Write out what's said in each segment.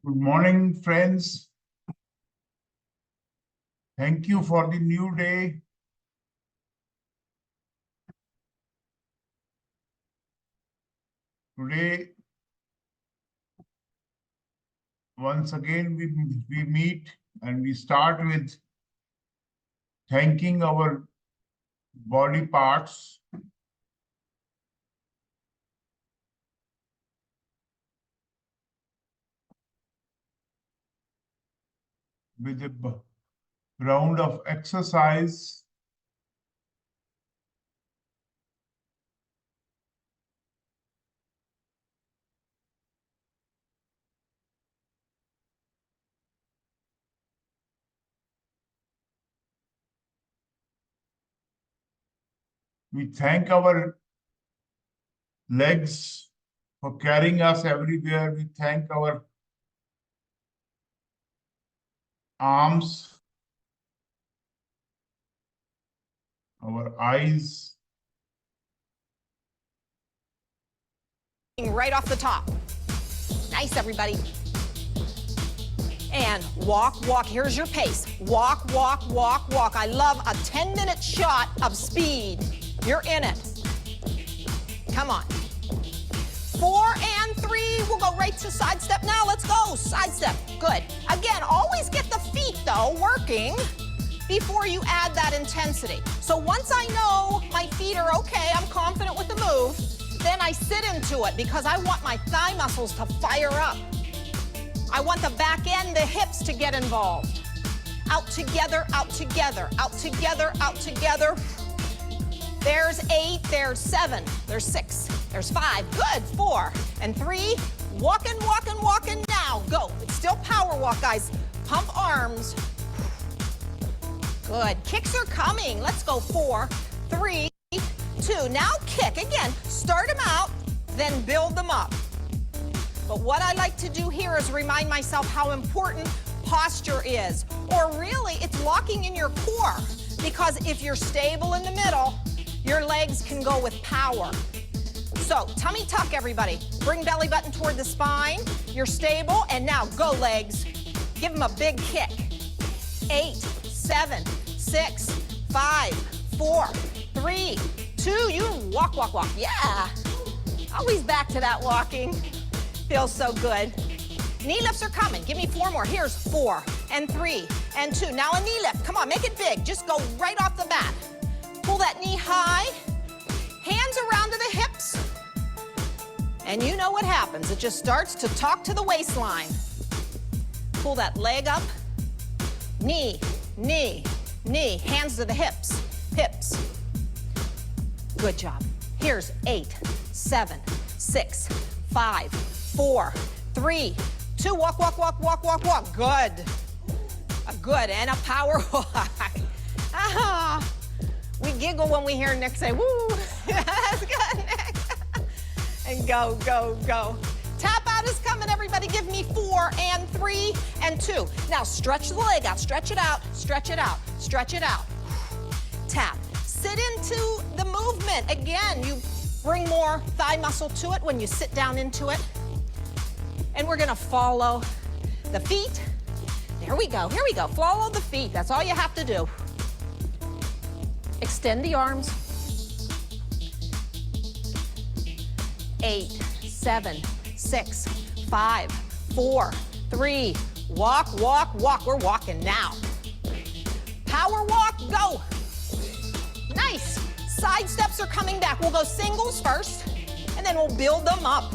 Good morning, friends. Thank you for the new day. Today, once again, we meet and we start with thanking our body parts. With a round of exercise. We thank our legs for carrying us everywhere. We thank our arms, our eyes. Right off the top. Nice, everybody. And walk, walk. Here's your pace. Walk, walk, walk, walk. I love a 10-minute shot of speed. You're in it. Come on. 4 and 3. We'll go right to side step now. Let's go. Side step. Good. Again, always get the feet, though, working before you add that intensity. So once I know my feet are okay, I'm confident with the move, then I sit into it because I want my thigh muscles to fire up. I want the back end, the hips to get involved. Out together, out together, out together, out together. There's 8, there's 7, there's 6, there's 5. Good, 4 and 3. Walking, walking, walking now. Go. It's still power walk, guys. Pump arms. Good. Kicks are coming. Let's go. 4, 3, 2. Now kick. Again, start them out, then build them up. But what I like to do here is remind myself how important posture is. Or really, it's locking in your core. Because if you're stable in the middle, your legs can go with power. So, tummy tuck, everybody. Bring belly button toward the spine. You're stable, and now go, legs. Give them a big kick. 8, 7, 6, 5, 4, 3, 2. You walk, walk, walk. Yeah. Always back to that walking. Feels so good. Knee lifts are coming. Give me 4 more. Here's 4 and 3 and 2. Now a knee lift. Come on, make it big. Just go right off the bat. Pull that knee high. Hands around to the hips. And you know what happens. It just starts to talk to the waistline. Pull that leg up. Knee, knee, knee. Hands to the hips. Hips. Good job. Here's 8, 7, 6, 5, 4, 3, 2. Walk, walk, walk, walk, walk, walk. Good. Good. And a power walk. We giggle when we hear Nick say, woo. That's good, Nick. And go, go, go. Tap out is coming, everybody. Give me 4 and 3 and 2. Now stretch the leg out. Stretch it out. Stretch it out. Stretch it out. Tap. Sit into the movement. Again, you bring more thigh muscle to it when you sit down into it. And we're going to follow the feet. There we go. Here we go. Follow the feet. That's all you have to do. Extend the arms. 8, 7, 6, 5, 4, 3. Walk, walk, walk. We're walking now. Power walk, go. Nice. Side steps are coming back. We'll go singles first, and then we'll build them up.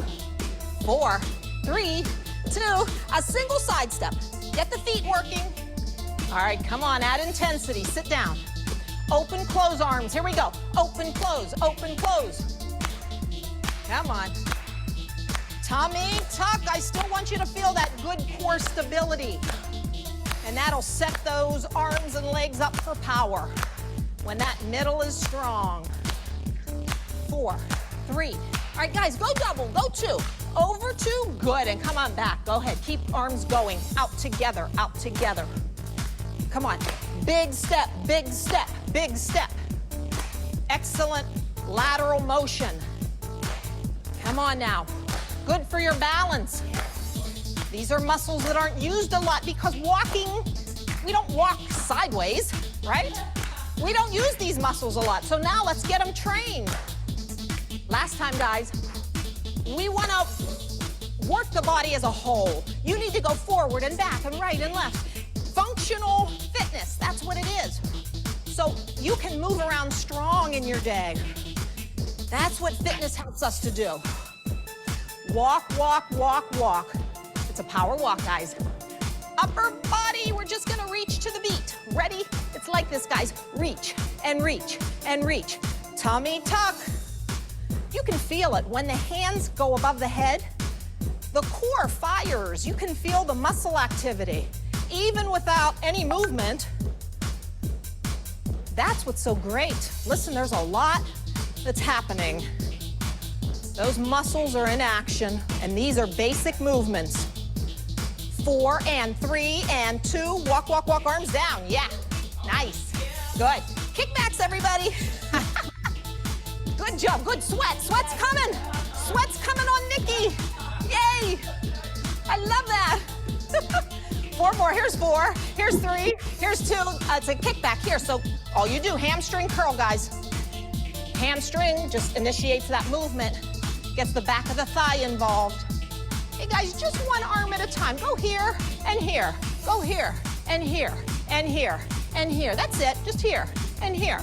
4, 3, 2. A single side step. Get the feet working. All right, come on, add intensity. Sit down. Open, close arms. Here we go. Open, close, open, close. Come on. Tummy tuck. I still want you to feel that good core stability. And that'll set those arms and legs up for power when that middle is strong. 4, 3. All right, guys, go double, go 2. Over 2, good, and come on back. Go ahead, keep arms going. Out together, out together. Come on, big step, big step, big step. Excellent lateral motion. Come on now. Good for your balance. These are muscles that aren't used a lot because walking, we don't walk sideways, right? We don't use these muscles a lot. So now let's get them trained. Last time, guys, we want to work the body as a whole. You need to go forward and back and right and left. Functional fitness, that's what it is. So you can move around strong in your day. That's what fitness helps us to do. Walk, walk, walk, walk. It's a power walk, guys. Upper body, we're just gonna reach to the beat. Ready? It's like this, guys. Reach and reach and reach. Tummy tuck. You can feel it. When the hands go above the head, the core fires. You can feel the muscle activity. Even without any movement, that's what's so great. Listen, there's a lot that's happening. Those muscles are in action, and these are basic movements. 4 and 3 and 2. Walk, walk, walk, arms down. Yeah, nice. Good. Kickbacks, everybody. Good job, good sweat. Sweat's coming. Sweat's coming on Nikki. Yay. I love that. 4 more, here's 4, here's 3, here's 2. It's a kickback here, so all you do, hamstring curl, guys. Hamstring just initiates that movement, gets the back of the thigh involved. Hey guys, just one arm at a time. Go here and here, go here and here and here and here. That's it, just here and here,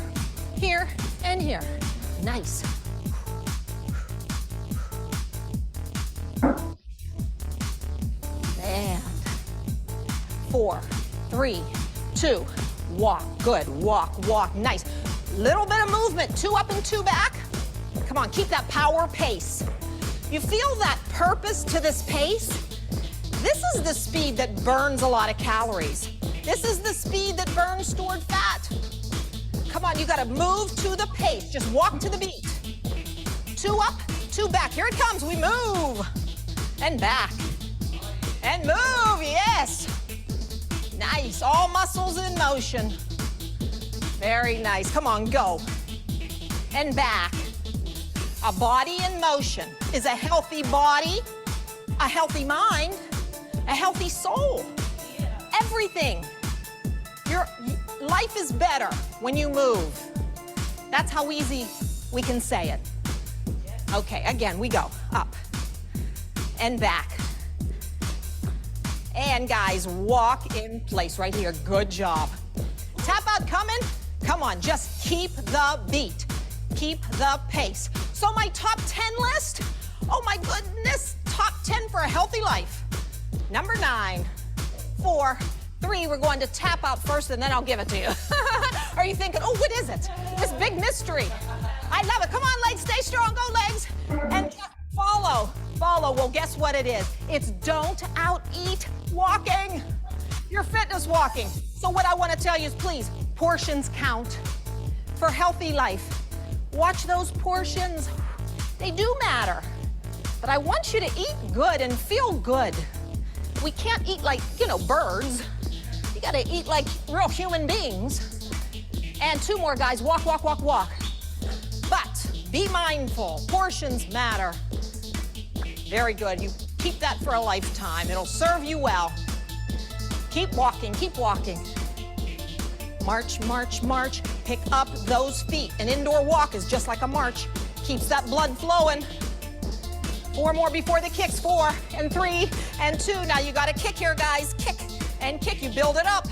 here and here. Nice. And 4, 3, 2, walk. Good, walk, walk, nice. Little bit of movement, 2 up and 2 back. Come on, keep that power pace. You feel that purpose to this pace? This is the speed that burns a lot of calories. This is the speed that burns stored fat. Come on, you gotta move to the pace. Just walk to the beat. 2 up, 2 back. Here it comes, we move. And back. And move, yes. Nice, all muscles in motion. Very nice, come on, go. And back. A body in motion is a healthy body, a healthy mind, a healthy soul. Everything. Your life is better when you move. That's how easy we can say it. Okay, again, we go up and back. And guys, walk in place right here. Good job. Tap out coming. Come on, just keep the beat. Keep the pace. So my top 10 list, oh my goodness, top 10 for a healthy life. Number 9, 4, 3, we're going to tap out first and then I'll give it to you. Are you thinking, oh, what is it? This big mystery. I love it. Come on, legs, stay strong, go legs. And just follow. Well, guess what it is? It's don't out-eat walking. You're fitness walking. So what I want to tell you is please, portions count for healthy life. Watch those portions. They do matter. But I want you to eat good and feel good. We can't eat like, birds. You gotta eat like real human beings. And 2 more, guys. Walk, walk, walk, walk. But be mindful. Portions matter. Very good. You keep that for a lifetime. It'll serve you well. Keep walking, keep walking. March, march, march. Pick up those feet. An indoor walk is just like a march. Keeps that blood flowing. 4 more before the kicks. 4 and 3 and 2. Now you gotta kick here, guys. Kick and kick. You build it up.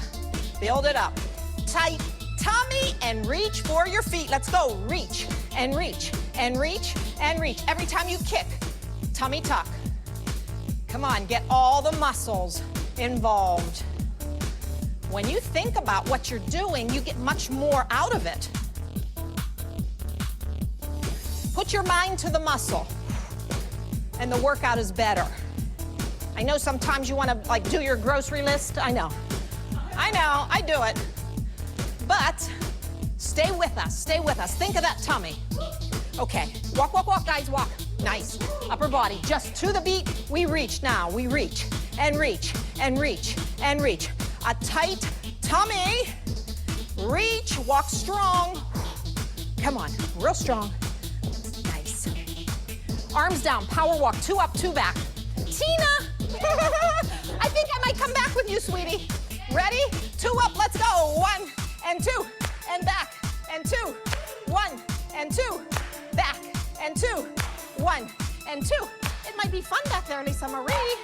Build it up. Tight tummy and reach for your feet. Let's go. Reach and reach and reach and reach. Every time you kick, tummy tuck. Come on, get all the muscles involved. When you think about what you're doing, you get much more out of it. Put your mind to the muscle, and the workout is better. I know sometimes you want to do your grocery list. I know, I do it. But stay with us, stay with us. Think of that tummy. Okay, walk, walk, walk, guys, walk. Nice, upper body, just to the beat. We reach now, we reach and reach and reach and reach. A tight tummy, reach, walk strong. Come on, real strong. Nice. Arms down, power walk, 2 up, 2 back. Tina, I think I might come back with you, sweetie. Ready? 2 up, let's go. 1 and 2 and back and 2. 1 and 2, back and 2. 1 and 2. It might be fun back there, Lisa Marie.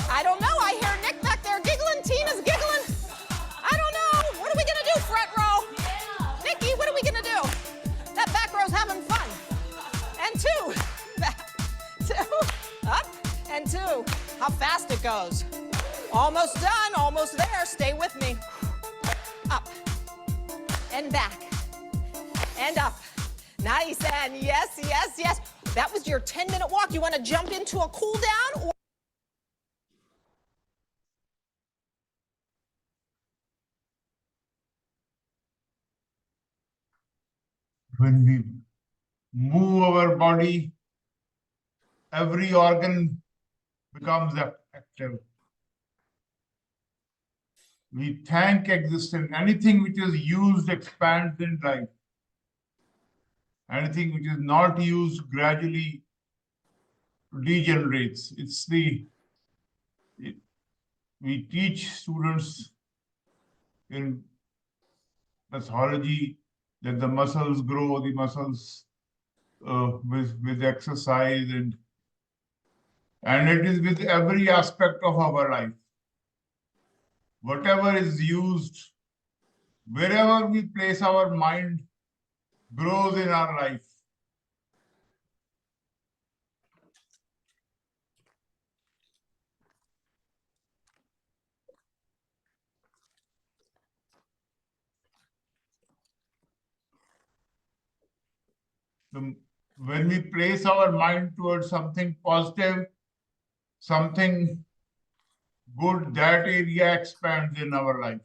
I don't know. I hear Nick back there giggling. Tina's giggling. I don't know. What are we going to do, front row? Nikki, what are we going to do? That back row's having fun. And 2, back, 2, up, and 2. How fast it goes. Almost done, almost there. Stay with me. Up, and back, and up. Nice, and yes, yes, yes. That was your 10-minute walk. You want to jump into a cool down? Or when we move our body, every organ becomes active. We thank existence. Anything which is used expands in life. Anything which is not used gradually degenerates. We teach students in pathology that the muscles grow, the muscles with exercise, and it is with every aspect of our life. Whatever is used, wherever we place our mind, grows in our life. When we place our mind towards something positive, something good, that area expands in our life.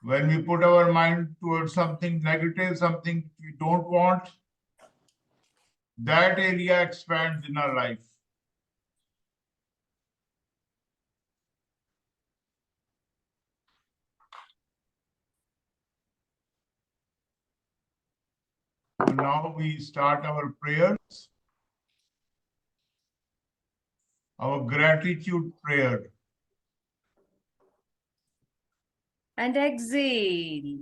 When we put our mind towards something negative, something we don't want, that area expands in our life. So now we start our prayers, our gratitude prayer. And exhale.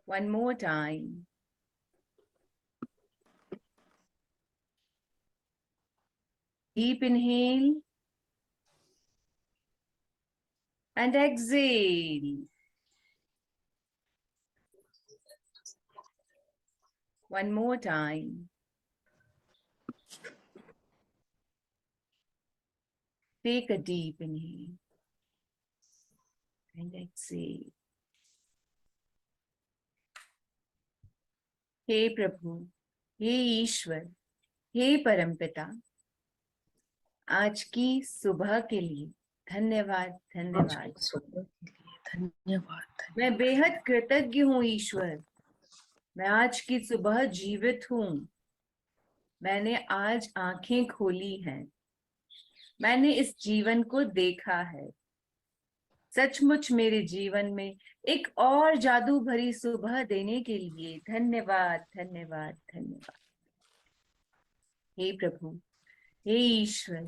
One more time. Deep inhale. And exhale. One more time. Take a deep inhale and exhale. हे प्रभु, हे ईश्वर, हे परमपिता, आज की सुबह के लिए धन्यवाद, धन्यवाद। धन्यवाद। मैं बेहद कृतज्ञ हूँ ईश्वर। मैं आज की सुबह जीवित हूँ। मैंने आज आंखें खोली हैं। मैंने इस जीवन को देखा है। सचमुच मेरे जीवन में एक और जादू भरी सुबह देने के लिए धन्यवाद, धन्यवाद, धन्यवाद। हे प्रभु, हे ईश्वर,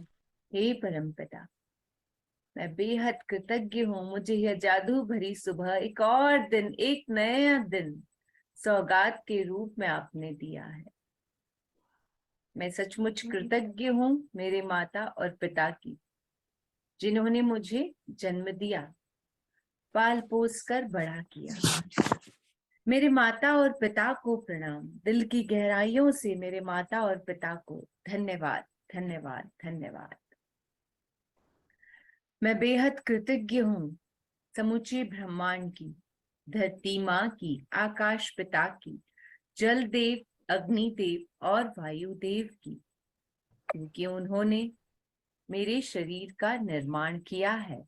हे परमपिता, मैं बेहद कृतज्ञ हूँ। मुझे यह जादू भरी सुबह, एक और दिन, एक नया दिन सौगात के रूप में आपने दिया है। मैं सचमुच कृतज्ञ हूँ मेरे माता और पिता की, जिन्होंने मुझे जन्म दिया, पाल पोस कर बड़ा किया। मेरे माता और पिता को प्रणाम। दिल की गहराइयों से मेरे माता और पिता को धन्यवाद, धन्यवाद, धन्यवाद। मैं बेहद कृतज्ञ हूँ समूचे ब्रह्मांड की, धरती माँ की, आकाश पिता की, जल देव, अग्नि देव और वायु देव की, क्योंकि उन्होंने मेरे शरीर का निर्माण किया है।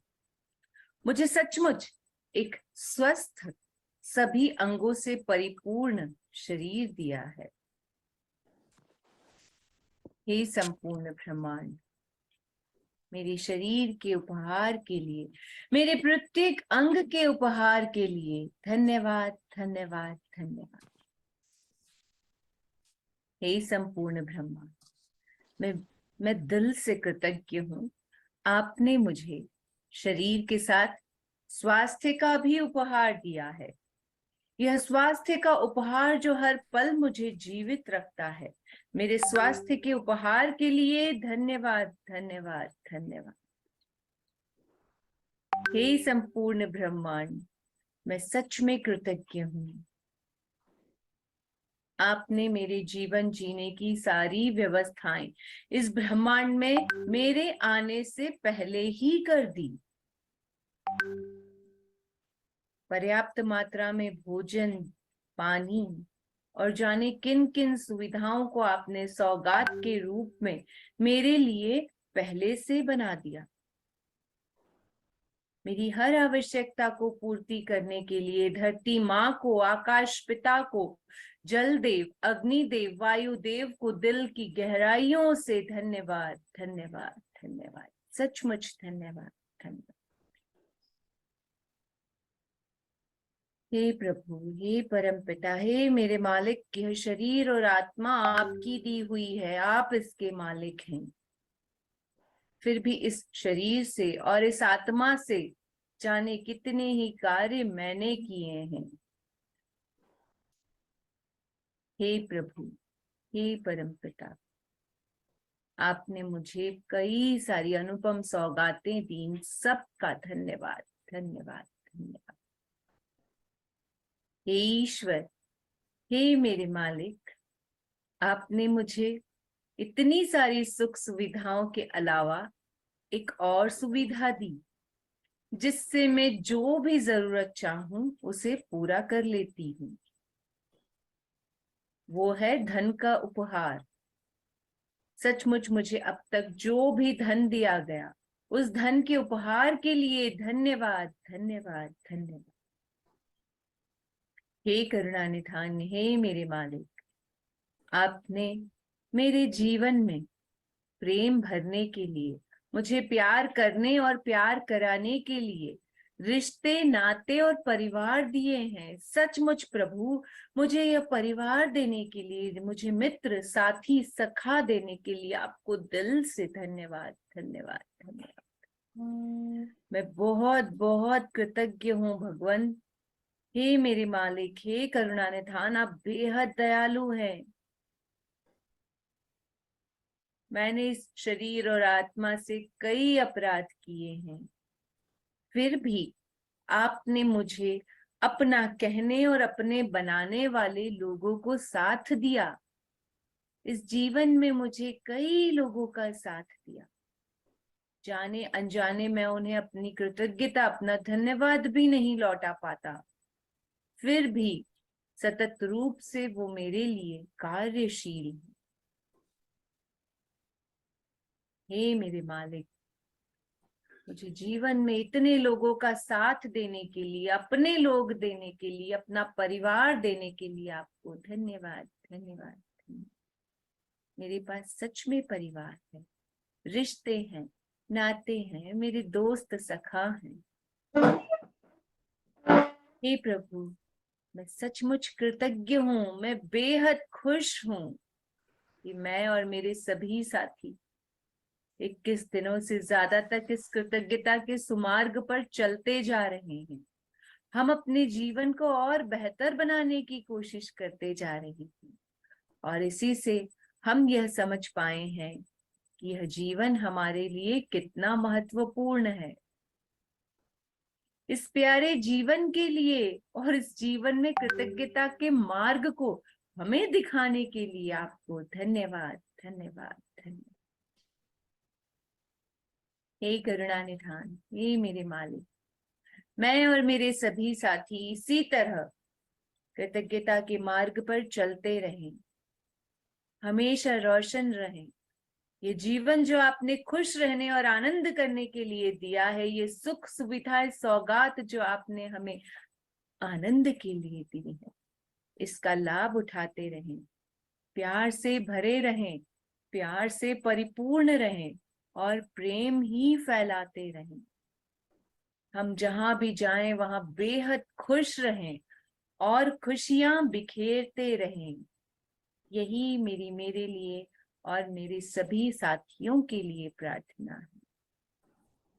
मुझे सचमुच एक स्वस्थ, सभी अंगों से परिपूर्ण शरीर दिया है। हे संपूर्ण ब्रह्मांड, मेरे शरीर के उपहार के लिए, मेरे प्रत्येक अंग के उपहार के लिए धन्यवाद, धन्यवाद, धन्यवाद। हे संपूर्ण ब्रह्मांड, मैं दिल से कृतज्ञ हूँ। आपने मुझे शरीर के साथ स्वास्थ्य का भी उपहार दिया है। यह स्वास्थ्य का उपहार जो हर पल मुझे जीवित रखता है। मेरे स्वास्थ्य के उपहार के लिए धन्यवाद, धन्यवाद, धन्यवाद। हे संपूर्ण ब्रह्मांड, मैं सच में कृतज्ञ हूँ। आपने मेरे जीवन जीने की सारी व्यवस्थाएं इस ब्रह्मांड में मेरे आने से पहले ही कर दी। पर्याप्त मात्रा में भोजन, पानी और जाने किन किन सुविधाओं को आपने सौगात के रूप में मेरे लिए पहले से बना दिया। मेरी हर आवश्यकता को पूर्ति करने के लिए धरती माँ को, आकाश पिता को, जल देव, अग्नि देव, वायु देव को दिल की गहराइयों से धन्यवाद, धन्यवाद, धन्यवाद, सचमुच धन्यवाद, धन्यवाद। हे प्रभु, हे परम पिता, हे मेरे मालिक, यह शरीर और आत्मा आपकी दी हुई है, आप इसके मालिक हैं। फिर भी इस शरीर से और इस आत्मा से जाने कितने ही कार्य मैंने किए हैं। हे प्रभु, हे परम पिता, आपने मुझे कई सारी अनुपम सौगातें दी, सबका धन्यवाद, धन्यवाद, धन्यवाद। हे ईश्वर, हे मेरे मालिक, आपने मुझे इतनी सारी सुख सुविधाओं के अलावा एक और सुविधा दी, जिससे मैं जो भी जरूरत चाहूं उसे पूरा कर लेती हूँ। वो है धन का उपहार। सचमुच मुझे अब तक जो भी धन दिया गया, उस धन के उपहार के लिए धन्यवाद, धन्यवाद, धन्यवाद। हे करुणानिधान, हे मेरे मालिक, आपने मेरे जीवन में प्रेम भरने के लिए, मुझे प्यार करने और प्यार कराने के लिए रिश्ते, नाते और परिवार दिए हैं। सचमुच प्रभु, मुझे यह परिवार देने के लिए, मुझे मित्र, साथी, सखा देने के लिए आपको दिल से धन्यवाद, धन्यवाद, धन्यवाद। मैं बहुत बहुत कृतज्ञ हूँ भगवान। हे मेरे मालिक, हे करुणानिधान, आप बेहद दयालु हैं। मैंने इस शरीर और आत्मा से कई अपराध किए हैं, फिर भी आपने मुझे अपना कहने और अपने बनाने वाले लोगों को साथ दिया। इस जीवन में मुझे कई लोगों का साथ दिया। जाने अनजाने मैं उन्हें अपनी कृतज्ञता, अपना धन्यवाद भी नहीं लौटा पाता, फिर भी सतत रूप से वो मेरे लिए कार्यशील है। हे मेरे मालिक, मुझे जीवन में इतने लोगों का साथ देने के लिए, अपने लोग देने के लिए, अपना परिवार देने के लिए आपको धन्यवाद, धन्यवाद, धन्यवाद। मेरे पास सच में परिवार है, रिश्ते हैं, नाते हैं, मेरे दोस्त सखा हैं। हे प्रभु, मैं सचमुच कृतज्ञ हूँ। मैं बेहद खुश हूँ कि मैं और मेरे सभी साथी 21 दिनों से ज्यादा तक इस कृतज्ञता के सुमार्ग पर चलते जा रहे हैं। हम अपने जीवन को और बेहतर बनाने की कोशिश करते जा रहे हैं, और इसी से हम यह समझ पाए हैं कि यह जीवन हमारे लिए कितना महत्वपूर्ण है। इस प्यारे जीवन के लिए और इस जीवन में कृतज्ञता के मार्ग को हमें दिखाने के लिए आपको धन्यवाद, धन्यवाद, धन्यवाद। हे करुणानिधान, हे मेरे मालिक, मैं और मेरे सभी साथी इसी तरह कृतज्ञता के मार्ग पर चलते रहें, हमेशा रोशन रहें। ये जीवन जो आपने खुश रहने और आनंद करने के लिए दिया है, ये सुख सुविधाएं, सौगात जो आपने हमें आनंद के लिए दी है, इसका लाभ उठाते रहें, प्यार से भरे रहें, प्यार से परिपूर्ण रहें और प्रेम ही फैलाते रहें। हम जहां भी जाएं वहां बेहद खुश रहें और खुशियां बिखेरते रहें। यही मेरे लिए और मेरे सभी साथियों के लिए प्रार्थना है।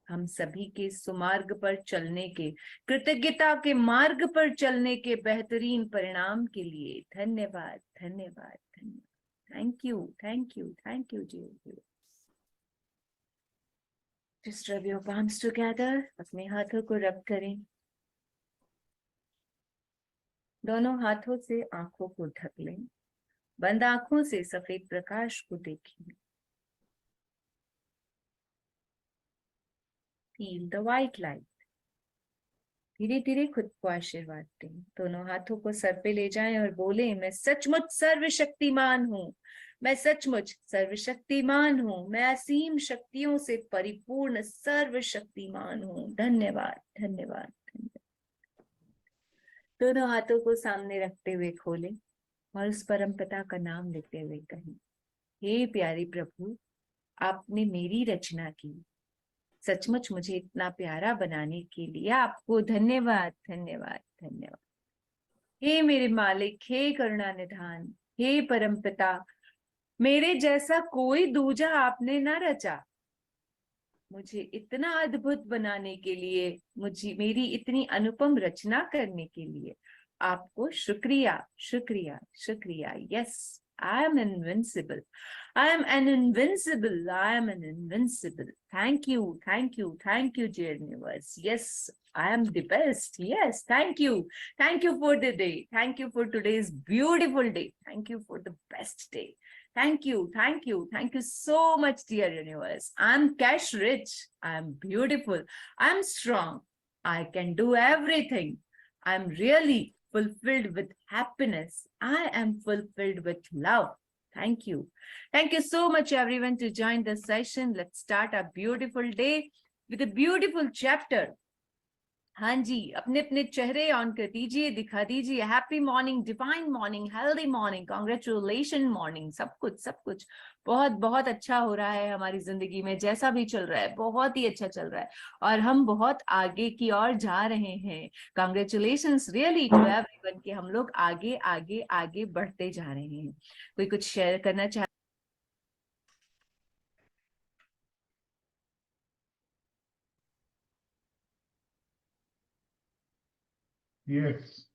हम सभी के सुमार्ग पर चलने के, कृतज्ञता के मार्ग पर चलने के बेहतरीन परिणाम के लिए धन्यवाद, धन्यवाद, धन्यवाद। Thank you, thank you, thank you ji. Just rub your palms together. अपने हाथों को रब करें। दोनों हाथों से आंखों को ढक लें। बंद आंखों से सफेद प्रकाश को देखें। Feel the white light. धीरे धीरे खुद को आशीर्वाद दें। दोनों हाथों को सर पे ले जाएं और बोलें, मैं सचमुच सर्वशक्तिमान हूँ। मैं सचमुच सर्वशक्तिमान हूँ। मैं असीम शक्तियों से परिपूर्ण सर्वशक्तिमान हूँ। धन्यवाद, धन्यवाद, धन्यवाद। दोनों हाथों को सामने रखते हुए खोलें और उस परम पिता का नाम लेते हुए कहें, हे प्यारे प्रभु, आपने मेरी रचना की। सचमुच मुझे इतना प्यारा बनाने के लिए आपको धन्यवाद, धन्यवाद, धन्यवाद। हे मेरे मालिक, हे करुणा निधान, हे परम पिता, मेरे जैसा कोई दूजा आपने ना रचा। मुझे इतना अद्भुत बनाने के लिए, मुझे मेरी इतनी अनुपम रचना करने के लिए आपको शुक्रिया, शुक्रिया, शुक्रिया। Yes, I am invincible. I am an invincible. I am an invincible. Thank you, thank you, thank you, dear universe. Yes, I am the best. Yes, thank you. Thank you for the day. Thank you for today's beautiful day. Thank you for the best day. Thank you, thank you, thank you so much, dear universe. I'm cash rich. I'm beautiful. I'm strong. I can do everything. I'm really fulfilled with happiness. I am fulfilled with love. Thank you. Thank you so much, everyone, to join the session. Let's start a beautiful day with a beautiful chapter. हाँ जी, अपने अपने चेहरे on कर दीजिए, दिखा दीजिए। Happy morning, divine morning, healthy morning, congratulation morning. सब कुछ सब कुछ बहुत बहुत अच्छा हो रहा है हमारी जिंदगी में। जैसा भी चल रहा है बहुत ही अच्छा चल रहा है और हम बहुत आगे की ओर जा रहे हैं। कॉन्ग्रेचुलेशंस रियली टू एवरीवन कि हम लोग आगे आगे आगे बढ़ते जा रहे हैं। कोई कुछ शेयर करना चाहे? Yes.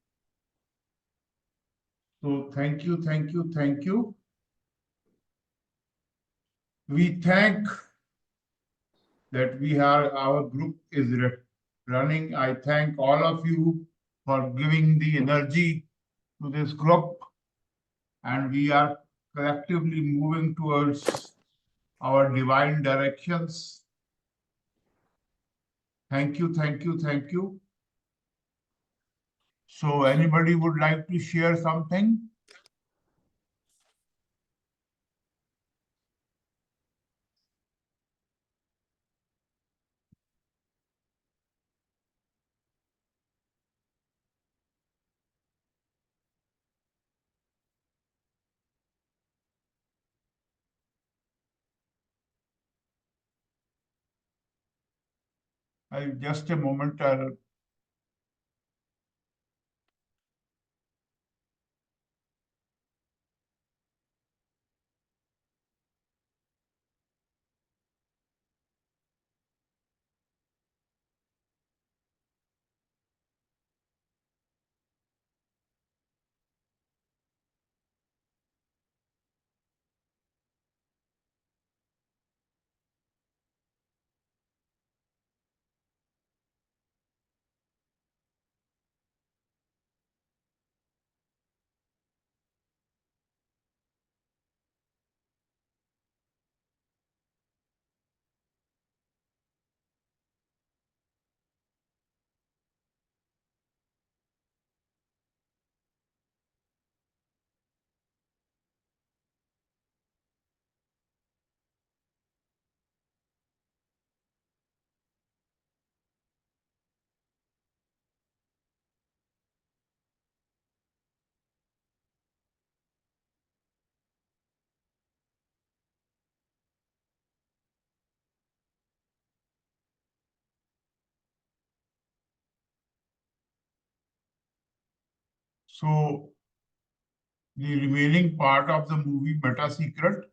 So thank you, thank you, thank you. We thank that our group is running. I thank all of you for giving the energy to this group, and we are collectively moving towards our divine directions. Thank you, thank you, thank you. So anybody would like to share something? Just a moment. So the remaining part of the movie Meta Secret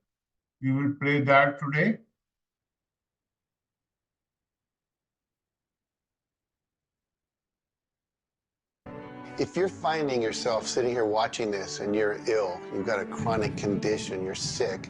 We will play that today. If you're finding yourself sitting here watching this and you're ill, you've got a chronic condition, you're sick,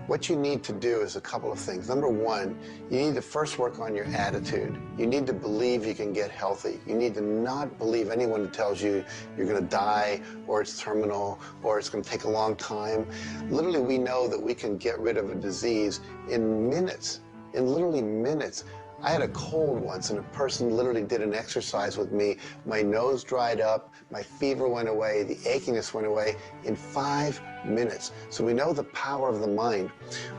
what you need to do is a couple of things. Number one, you need to first work on your attitude. You need to believe you can get healthy. You need to not believe anyone who tells you you're going to die, or it's terminal, or it's going to take a long time. Literally, we know that we can get rid of a disease in minutes, in literally minutes. I had a cold once, and a person literally did an exercise with me. My nose dried up, my fever went away, the achiness went away in 5 minutes. So we know the power of the mind.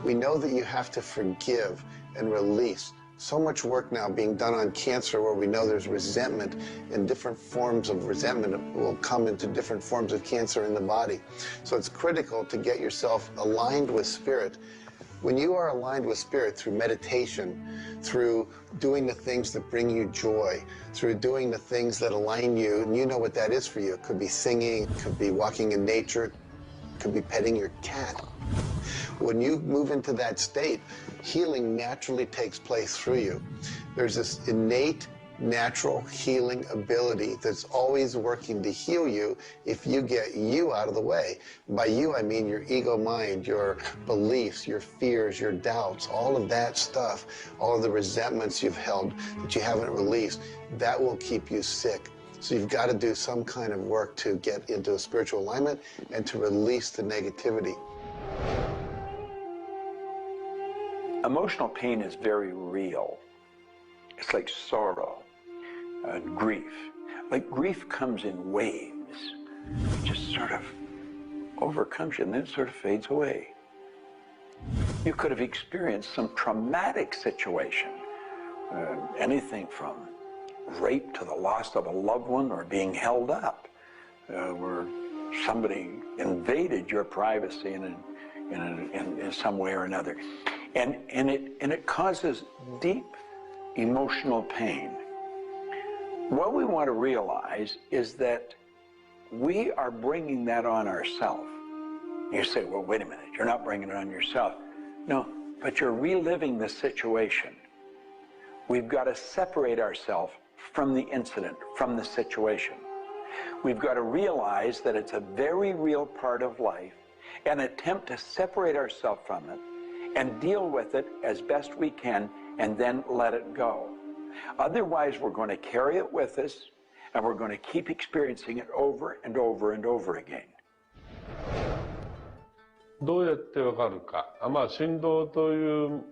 We know that you have to forgive and release. So much work now being done on cancer, where we know there's resentment, and different forms of resentment will come into different forms of cancer in the body. So it's critical to get yourself aligned with spirit. When you are aligned with spirit through meditation, through doing the things that bring you joy, through doing the things that align you, and you know what that is for you. It could be singing, it could be walking in nature, it could be petting your cat. When you move into that state, healing naturally takes place through you. There's this innate, natural healing ability that's always working to heal you if you get you out of the way. By you, I mean your ego mind, your beliefs, your fears, your doubts, all of that stuff, all of the resentments you've held that you haven't released, that will keep you sick. So you've got to do some kind of work to get into a spiritual alignment and to release the negativity. Emotional pain is very real. It's like sorrow. Grief. Like grief comes in waves. It just sort of overcomes you and then it sort of fades away. You could have experienced some traumatic situation, anything from rape to the loss of a loved one, or being held up, where somebody invaded your privacy in some way or another. And it causes deep emotional pain. What we want to realize is that we are bringing that on ourselves. You say, well, wait a minute, you're not bringing it on yourself. No, but you're reliving the situation. We've got to separate ourselves from the incident, from the situation. We've got to realize that it's a very real part of life, and attempt to separate ourselves from it and deal with it as best we can, and then let it go. Otherwise, we're going to carry it with us, and we're going to keep experiencing it over and over and over again. どうやってわかるか。振動という、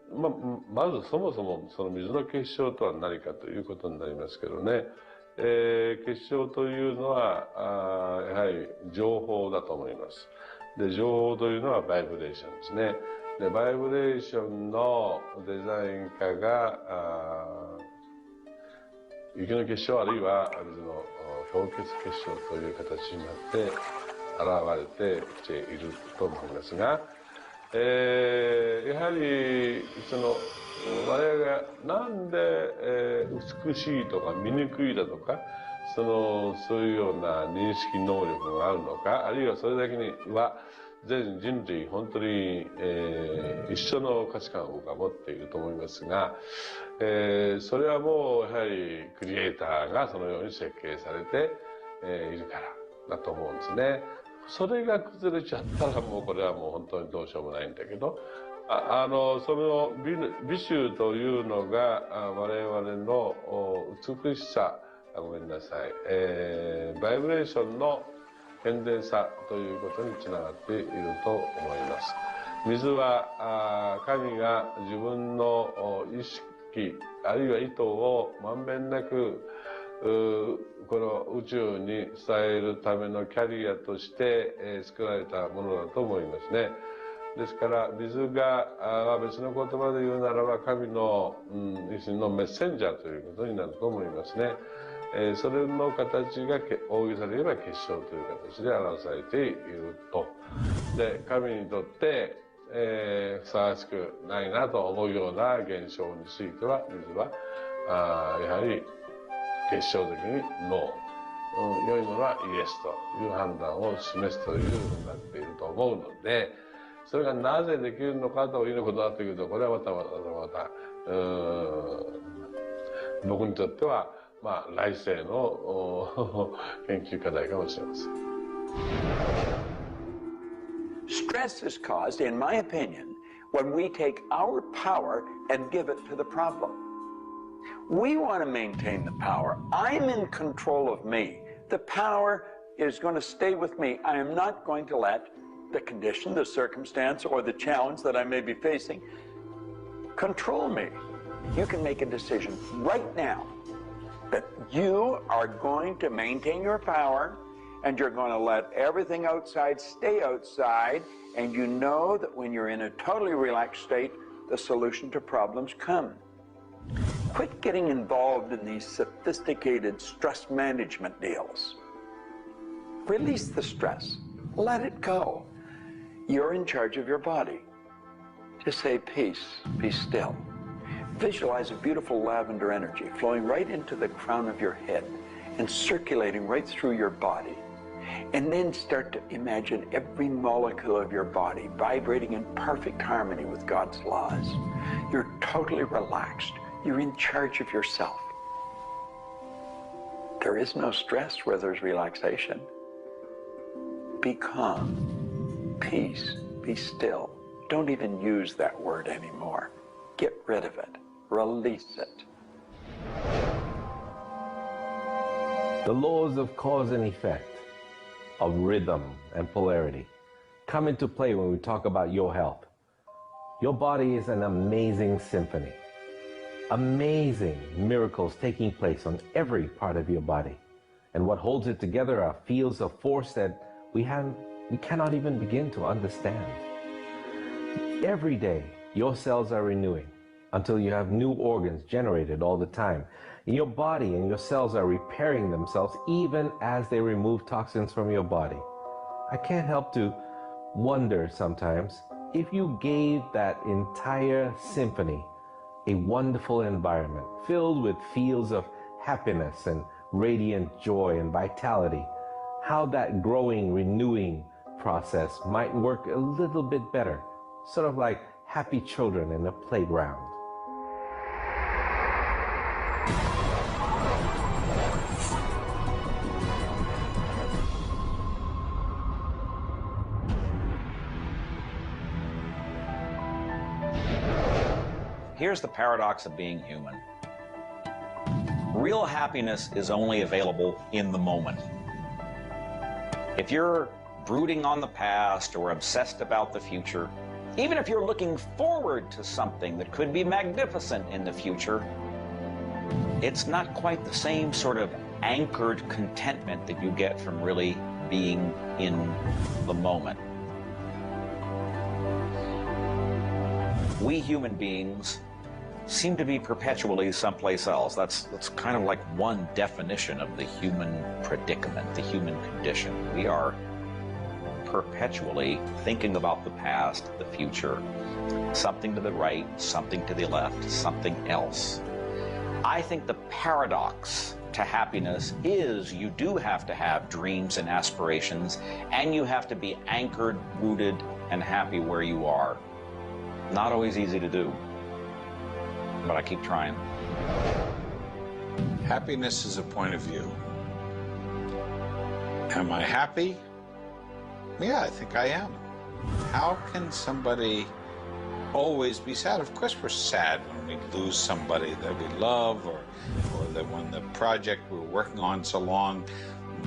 まずそもそもその水の結晶とは何かということになりますけどね。結晶というのはやはり情報だと思います。で、情報というのはバイブレーションですね。で、バイブレーションのデザイン家が雪の結晶あるいは水の氷結結晶という形になって現れてきていると思いますが、やはり我々がなんで、美しいとか醜いだとかそういうような認識能力があるのか、あるいはそれだけには全人類本当に、一緒の価値観を僕は持っていると思いますが、それはもうやはりクリエイターがそのように設計されて、いるからだと思うんですね。それが崩れちゃったらもうこれはもう本当にどうしようもないんだけど、その美醜というのが我々の美しさ、ごめんなさい、バイブレーションの健全さということにつながっていると思います。水は神が自分の意識あるいは意図をまんべんなくこの宇宙に伝えるためのキャリアとして作られたものだと思いますね。ですから水が別の言葉で言うならば神の意思のメッセンジャーということになると思いますね。それの形が大げさで言えば結晶という形で表されていると。で、神にとって、ふさわしくないなと思うような現象については水はやはり結晶的にノー、良いものはイエスという判断を示すというふうになっていると思うので、それがなぜできるのかということだというと、これはまた僕にとっては、まあ、来世の研究課題かもしれません。Stress is caused, in my opinion, when we take our power and give it to the problem. We want to maintain the power. I'm in control of me. The power is going to stay with me. I am not going to let the condition, the circumstance, or the challenge that I may be facing control me. You can make a decision right now that you are going to maintain your power and you're going to let everything outside stay outside, and you know that when you're in a totally relaxed state, the solution to problems come. Quit getting involved in these sophisticated stress management deals. Release the stress. Let it go. You're in charge of your body. Just say, peace, be still. Visualize a beautiful lavender energy flowing right into the crown of your head and circulating right through your body. And then start to imagine every molecule of your body vibrating in perfect harmony with God's laws. You're totally relaxed. You're in charge of yourself. There is no stress where there's relaxation. Be calm, peace, be still. Don't even use that word anymore. Get rid of it. Release it. The laws of cause and effect, of rhythm and polarity, come into play when we talk about your health. Your body is an amazing symphony. Amazing miracles taking place on every part of your body. And what holds it together are fields of force that we cannot even begin to understand. Every day, your cells are renewing until you have new organs generated all the time. Your body and your cells are repairing themselves even as they remove toxins from your body. I can't help to wonder sometimes if you gave that entire symphony a wonderful environment filled with fields of happiness and radiant joy and vitality, how that growing, renewing process might work a little bit better, sort of like happy children in a playground. Here's the paradox of being human. Real happiness is only available in the moment. If you're brooding on the past or obsessed about the future, even if you're looking forward to something that could be magnificent in the future, it's not quite the same sort of anchored contentment that you get from really being in the moment. We human beings seem to be perpetually someplace else. That's kind of like one definition of the human predicament, the human condition. We are perpetually thinking about the past, the future, something to the right, something to the left, something else. I think the paradox to happiness is you do have to have dreams and aspirations, and you have to be anchored, rooted, and happy where you are. Not always easy to do, but I keep trying. Happiness is a point of view. Am I happy? Yeah, I think I am. How can somebody always be sad? Of course we're sad when we lose somebody that we love, or that when the project we're working on so long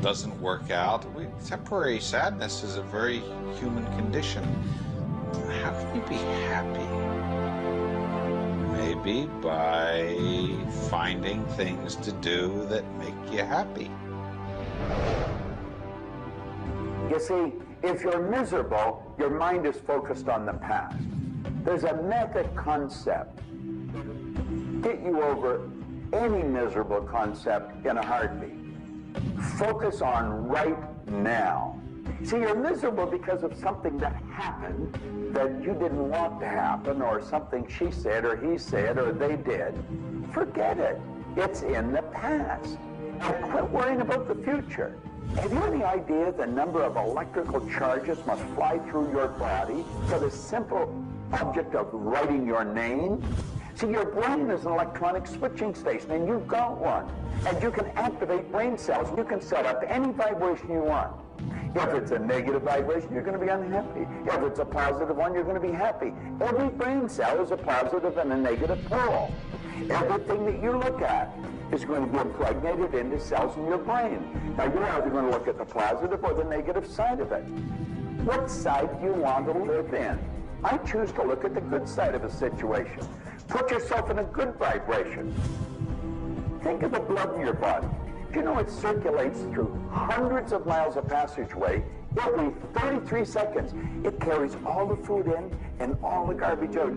doesn't work out. Temporary sadness is a very human condition. How can you be happy? Maybe by finding things to do that make you happy. You see, if you're miserable, your mind is focused on the past. There's a method concept. Get you over any miserable concept in a heartbeat. Focus on right now. See, you're miserable because of something that happened that you didn't want to happen, or something she said, or he said, or they did. Forget it. It's in the past. And quit worrying about the future. Have you any idea the number of electrical charges must fly through your body for the simple object of writing your name? See, your brain is an electronic switching station, and you've got one. And you can activate brain cells. You can set up any vibration you want. If it's a negative vibration, you're going to be unhappy. If it's a positive one, you're going to be happy. Every brain cell is a positive and a negative pole. Everything that you look at is going to be impregnated into cells in your brain. Now, you're either going to look at the positive or the negative side of it. What side do you want to live in? I choose to look at the good side of a situation. Put yourself in a good vibration. Think of the blood in your body. Do you know it circulates through hundreds of miles of passageway every 33 seconds? It carries all the food in and all the garbage out.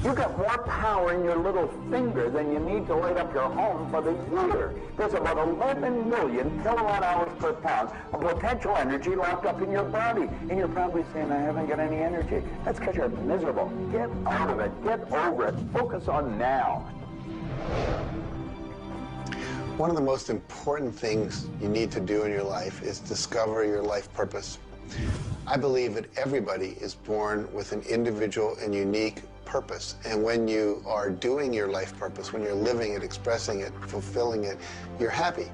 You got more power in your little finger than you need to light up your home for the year. There's about 11 million kilowatt hours per pound of potential energy locked up in your body. And you're probably saying, I haven't got any energy. That's because you're miserable. Get out of it. Get over it. Focus on now. One of the most important things you need to do in your life is discover your life purpose. I believe that everybody is born with an individual and unique purpose. And when you are doing your life purpose, when you're living it, expressing it, fulfilling it, you're happy.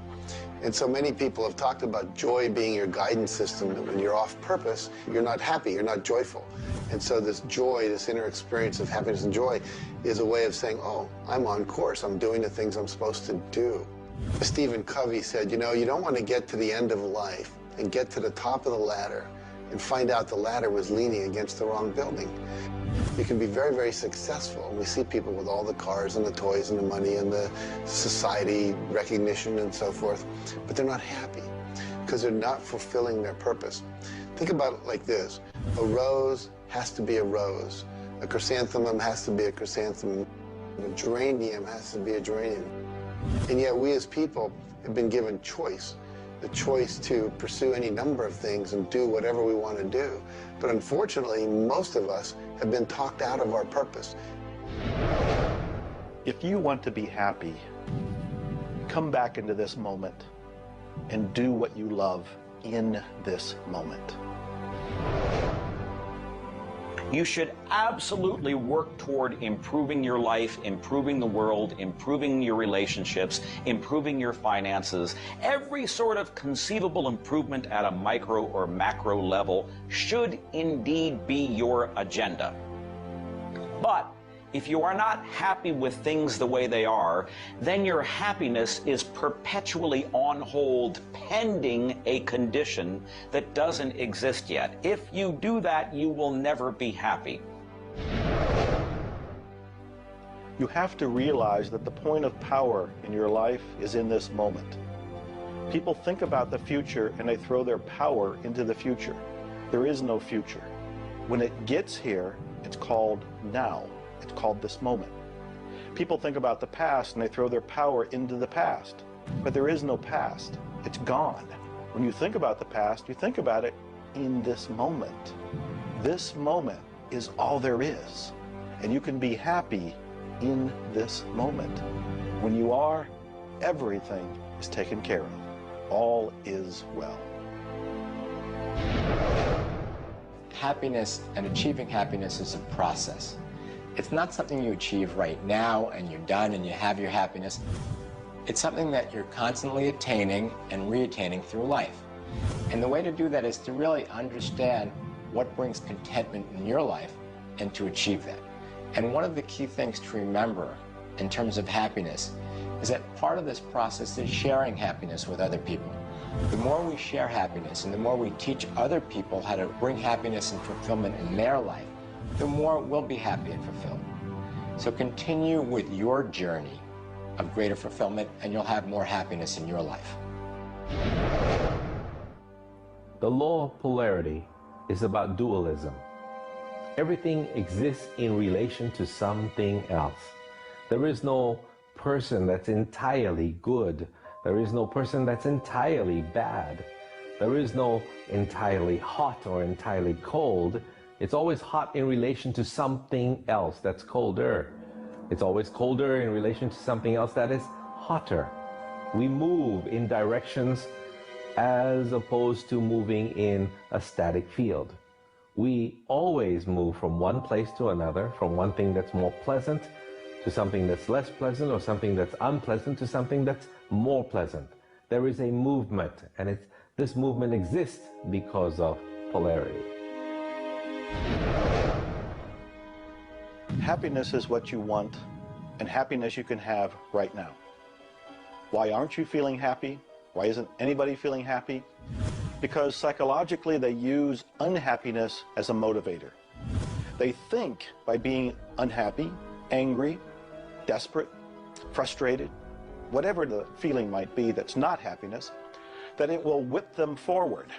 And so many people have talked about joy being your guidance system, that when you're off purpose, you're not happy, you're not joyful. And so this joy, this inner experience of happiness and joy is a way of saying, oh, I'm on course, I'm doing the things I'm supposed to do. Stephen Covey said, you know, you don't want to get to the end of life and get to the top of the ladder and find out the ladder was leaning against the wrong building. You can be very, very successful. And we see people with all the cars and the toys and the money and the society recognition and so forth, but they're not happy because they're not fulfilling their purpose. Think about it like this. A rose has to be a rose. A chrysanthemum has to be a chrysanthemum. A geranium has to be a geranium. And yet we as people have been given choice. The choice to pursue any number of things and do whatever we want to do. But unfortunately, most of us have been talked out of our purpose. If you want to be happy, come back into this moment and do what you love in this moment. You should absolutely work toward improving your life, improving the world, improving your relationships, improving your finances. Every sort of conceivable improvement at a micro or macro level should indeed be your agenda. But if you are not happy with things the way they are, then your happiness is perpetually on hold pending a condition that doesn't exist yet. If you do that, you will never be happy. You have to realize that the point of power in your life is in this moment. People think about the future and they throw their power into the future. There is no future. When it gets here, it's called now. It's called this moment. People think about the past and they throw their power into the past. But there is no past. It's gone. When you think about the past, you think about it in this moment. This moment is all there is. And you can be happy in this moment. When you are, everything is taken care of. All is well. Happiness and achieving happiness is a process. It's not something you achieve right now and you're done and you have your happiness. It's something that you're constantly attaining and reattaining through life. And the way to do that is to really understand what brings contentment in your life and to achieve that. And one of the key things to remember in terms of happiness is that part of this process is sharing happiness with other people. The more we share happiness and the more we teach other people how to bring happiness and fulfillment in their life, the more we'll be happy and fulfilled. So continue with your journey of greater fulfillment and you'll have more happiness in your life. The law of polarity is about dualism. Everything exists in relation to something else. There is no person that's entirely good. There is no person that's entirely bad. There is no entirely hot or entirely cold. It's always hot in relation to something else that's colder. It's always colder in relation to something else that is hotter. We move in directions as opposed to moving in a static field. We always move from one place to another, from one thing that's more pleasant to something that's less pleasant, or something that's unpleasant to something that's more pleasant. There is a movement, and this movement exists because of polarity. Happiness is what you want, and happiness you can have right now. Why aren't you feeling happy? Why isn't anybody feeling happy? Because psychologically they use unhappiness as a motivator. They think by being unhappy, angry, desperate, frustrated, whatever the feeling might be that's not happiness, that it will whip them forward.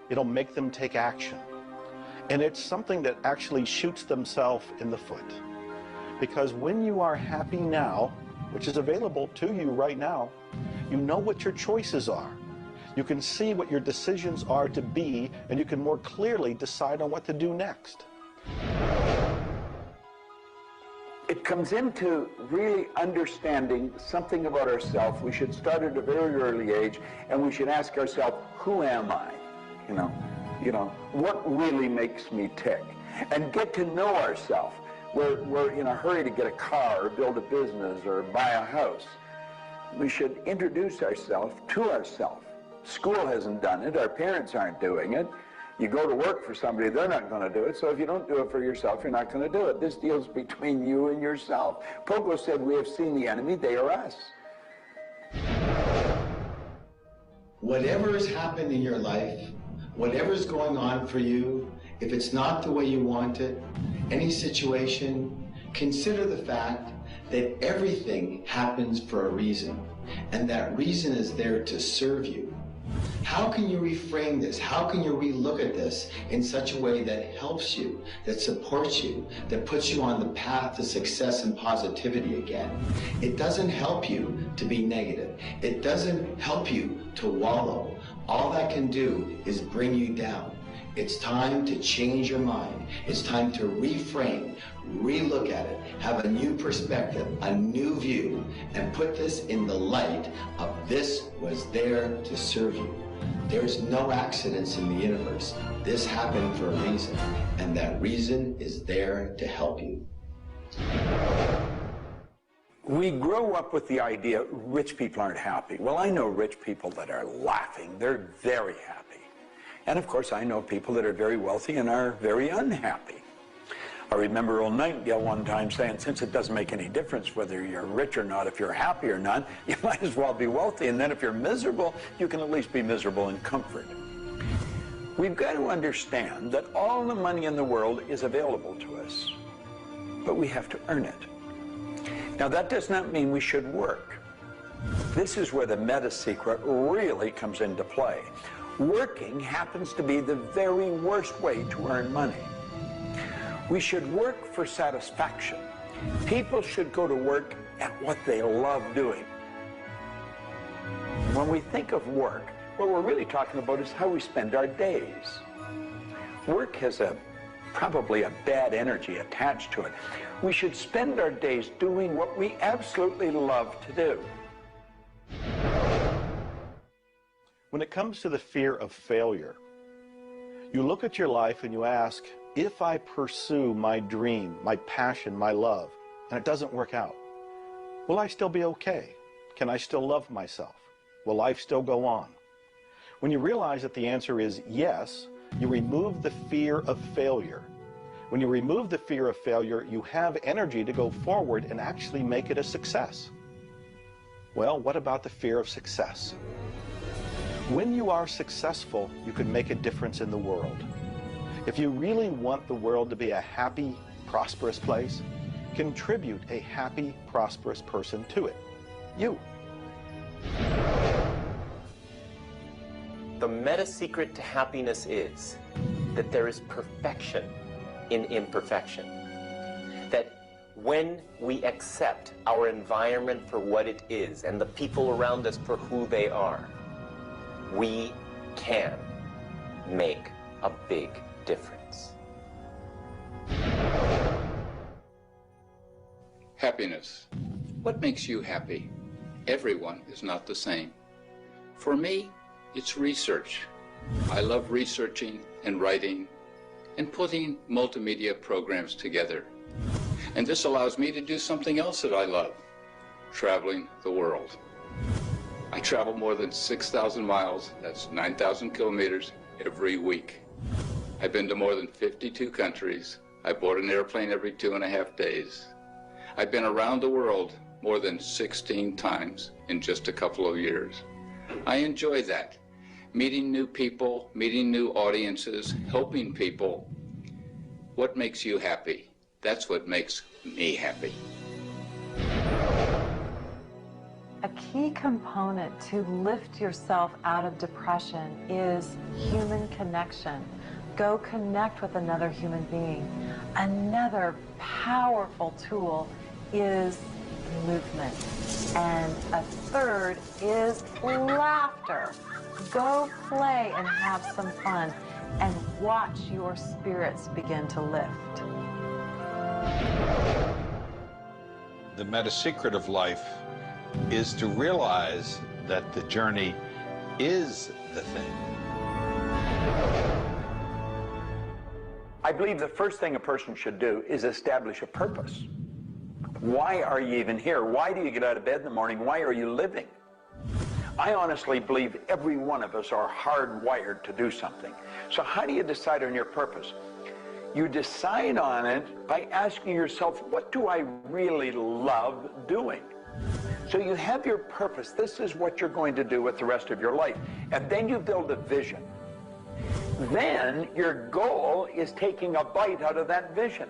It'll make them take action. And it's something that actually shoots themselves in the foot. Because when you are happy now, which is available to you right now, you know what your choices are. You can see what your decisions are to be, and you can more clearly decide on what to do next. It comes into really understanding something about ourselves. We should start at a very early age, and we should ask ourselves, who am I? You know, what really makes me tick? And get to know ourselves. We're in a hurry to get a car or build a business or buy a house. We should introduce ourselves to ourselves. School hasn't done it. Our parents aren't doing it. You go to work for somebody, they're not going to do it. So if you don't do it for yourself, you're not going to do it. This deals between you and yourself. Pogo said, we have seen the enemy, they are us. Whatever has happened in your life, whatever's going on for you, if it's not the way you want it, any situation, consider the fact that everything happens for a reason, and that reason is there to serve you. How can you reframe this? How can you relook at this in such a way that helps you, that supports you, that puts you on the path to success and positivity again? It doesn't help you to be negative. It doesn't help you to wallow. All that can do is bring you down. It's time to change your mind. It's time to reframe, relook at it, have a new perspective, a new view, and put this in the light of this was there to serve you. There's no accidents in the universe. This happened for a reason, and that reason is there to help you. We grow up with the idea rich people aren't happy. Well, I know rich people that are laughing. They're very happy. And of course, I know people that are very wealthy and are very unhappy. I remember Earl Nightingale one time saying, since it doesn't make any difference whether you're rich or not, if you're happy or not, you might as well be wealthy. And then if you're miserable, you can at least be miserable in comfort. We've got to understand that all the money in the world is available to us, but we have to earn it. Now, that does not mean we should work. This is where the meta secret really comes into play. Working happens to be the very worst way to earn money. We should work for satisfaction. People should go to work at what they love doing. When we think of work, what we're really talking about is how we spend our days. Work has probably a bad energy attached to it. We should spend our days doing what we absolutely love to do. When it comes to the fear of failure, you look at your life and you ask, if I pursue my dream, my passion, my love, and it doesn't work out, will I still be okay? Can I still love myself? Will life still go on? When you realize that the answer is yes, you remove the fear of failure. When you remove the fear of failure, you have energy to go forward and actually make it a success. Well, what about the fear of success? When you are successful, you can make a difference in the world. If you really want the world to be a happy, prosperous place, contribute a happy, prosperous person to it. You. The meta secret to happiness is that there is perfection in imperfection. That when we accept our environment for what it is and the people around us for who they are, we can make a big difference. Happiness. What makes you happy? Everyone is not the same. For me, it's research. I love researching and writing and putting multimedia programs together. And this allows me to do something else that I love, traveling the world. I travel more than 6,000 miles, that's 9,000 kilometers, every week. I've been to more than 52 countries. I board an airplane every 2.5 days. I've been around the world more than 16 times in just a couple of years. I enjoy that. Meeting new people, meeting new audiences, helping people. What makes you happy? That's what makes me happy. A key component to lift yourself out of depression is human connection. Go connect with another human being. Another powerful tool is movement. And a third is laughter. Go play and have some fun and watch your spirits begin to lift. The meta secret of life is to realize that the journey is the thing. I believe the first thing a person should do is establish a purpose. Why are you even here? Why do you get out of bed in the morning? Why are you living? I honestly believe every one of us are hardwired to do something. So how do you decide on your purpose? You decide on it by asking yourself, what do I really love doing? So you have your purpose. This is what you're going to do with the rest of your life. And then you build a vision. Then your goal is taking a bite out of that vision.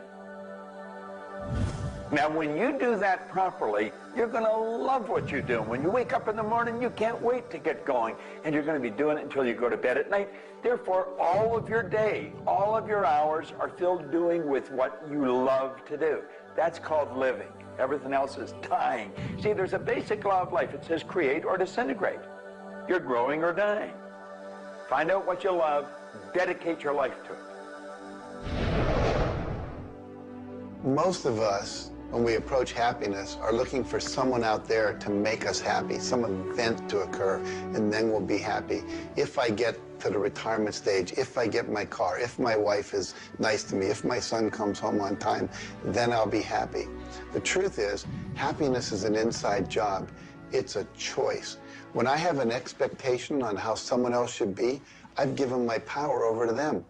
Now, when you do that properly, you're going to love what you do. When you wake up in the morning, you can't wait to get going. And you're going to be doing it until you go to bed at night. Therefore, all of your day, all of your hours are filled doing with what you love to do. That's called living. Everything else is dying. See, there's a basic law of life. It says create or disintegrate. You're growing or dying. Find out what you love. Dedicate your life to it. Most of us, when we approach happiness, are looking for someone out there to make us happy, some event to occur, and then we'll be happy. If I get to the retirement stage, if I get my car, if my wife is nice to me, if my son comes home on time, then I'll be happy. The truth is, happiness is an inside job. It's a choice. When I have an expectation on how someone else should be, I've given my power over to them.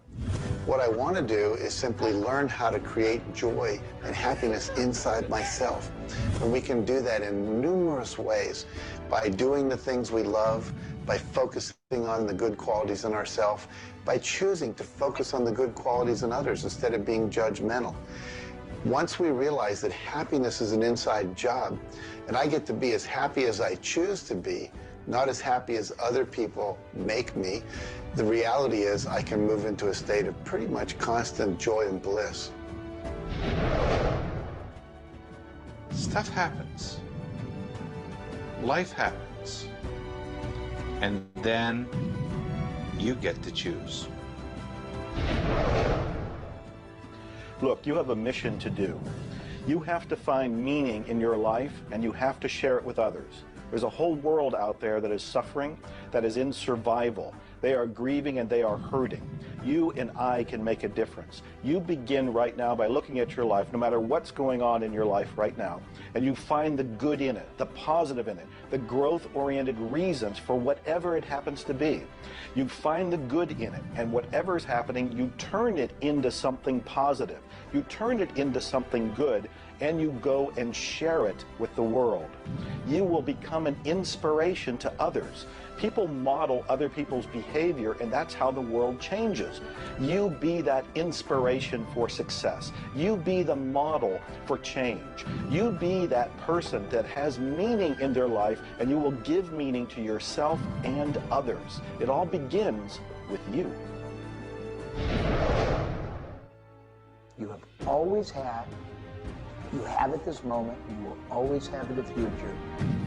What I want to do is simply learn how to create joy and happiness inside myself. And we can do that in numerous ways, by doing the things we love, by focusing on the good qualities in ourselves, by choosing to focus on the good qualities in others instead of being judgmental. Once we realize that happiness is an inside job, and I get to be as happy as I choose to be, not as happy as other people make me, the reality is I can move into a state of pretty much constant joy and bliss. Stuff happens. Life happens. And then you get to choose. Look, you have a mission to do. You have to find meaning in your life, and you have to share it with others. There's a whole world out there that is suffering, that is in survival. They are grieving and they are hurting. You and I can make a difference. You begin right now by looking at your life, no matter what's going on in your life right now, and you find the good in it, the positive in it, the growth-oriented reasons for whatever it happens to be. You find the good in it, and whatever is happening, you turn it into something positive. You turn it into something good, and you go and share it with the world. You will become an inspiration to others. People model other people's behavior, and that's how the world changes. You be that inspiration for success. You be the model for change. You be that person that has meaning in their life, and you will give meaning to yourself and others. It all begins with you. You have always had, you have at this moment, you will always have in the future,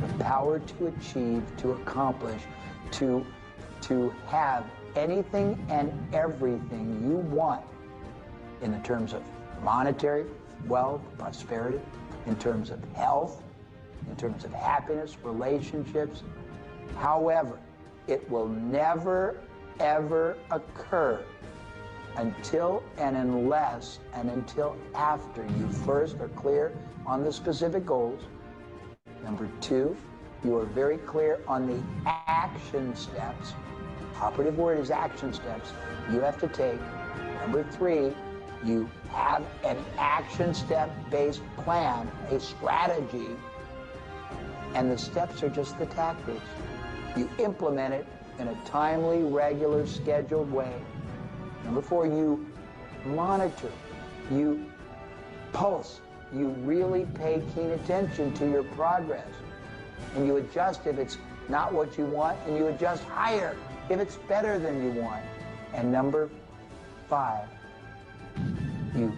the power to achieve, to accomplish, to have anything and everything you want in the terms of monetary wealth, prosperity, in terms of health, in terms of happiness, relationships. However, it will never, ever occur until and unless and until after you first are clear on the specific goals. Number two, you are very clear on the action steps. Operative word is action steps you have to take. Number three, you have an action step-based plan, a strategy, and the steps are just the tactics. You implement it in a timely, regular, scheduled way. Number four, you monitor, you pulse, you really pay keen attention to your progress, and you adjust if it's not what you want, and you adjust higher if it's better than you want. And number five, you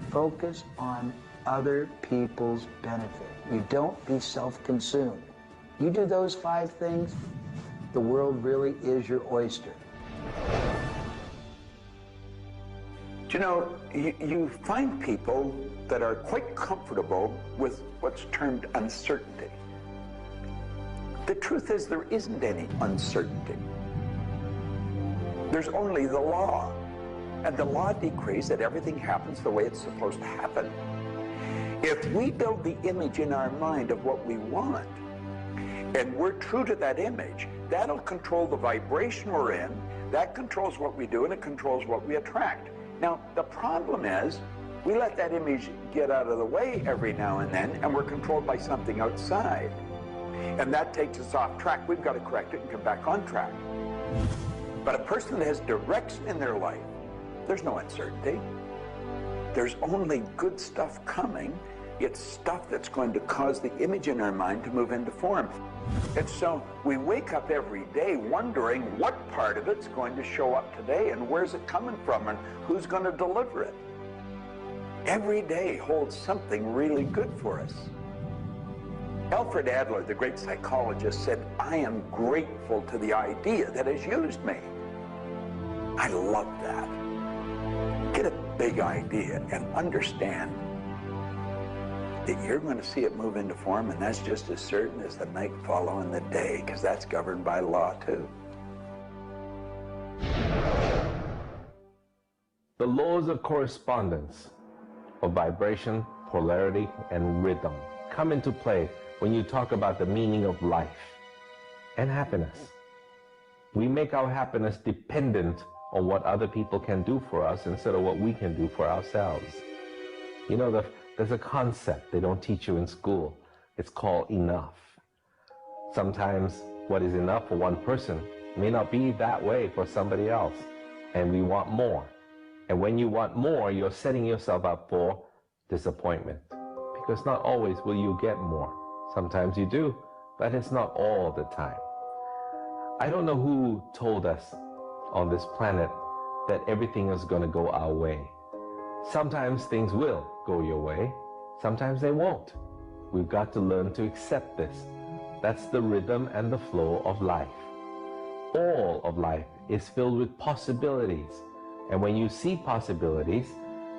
focus on other people's benefit. You don't be self-consumed. You do those five things, the world really is your oyster. Do you know, you find people that are quite comfortable with what's termed uncertainty. The truth is there isn't any uncertainty. There's only the law. And the law decrees that everything happens the way it's supposed to happen. If we build the image in our mind of what we want, and we're true to that image, that'll control the vibration we're in, that controls what we do, and it controls what we attract. Now, the problem is, we let that image get out of the way every now and then, and we're controlled by something outside. And that takes us off track. We've got to correct it and come back on track. But a person that has direction in their life, there's no uncertainty. There's only good stuff coming. It's stuff that's going to cause the image in our mind to move into form. And so we wake up every day wondering what part of it's going to show up today and where's it coming from and who's going to deliver it. Every day holds something really good for us. Alfred Adler, the great psychologist, said, "I am grateful to the idea that has used me." I love that. Get a big idea and understand that you're going to see it move into form, and that's just as certain as the night following the day, because that's governed by law too. The laws of correspondence, of vibration, polarity, and rhythm come into play when you talk about the meaning of life and happiness. We make our happiness dependent on what other people can do for us instead of what we can do for ourselves. You know, there's a concept they don't teach you in school. It's called enough. Sometimes what is enough for one person may not be that way for somebody else, and we want more. And when you want more, you're setting yourself up for disappointment, because not always will you get more. Sometimes you do, but it's not all the time. I don't know who told us on this planet that everything is going to go our way. Sometimes things will go your way, sometimes they won't. We've got to learn to accept this. That's the rhythm and the flow of life. All of life is filled with possibilities. And when you see possibilities,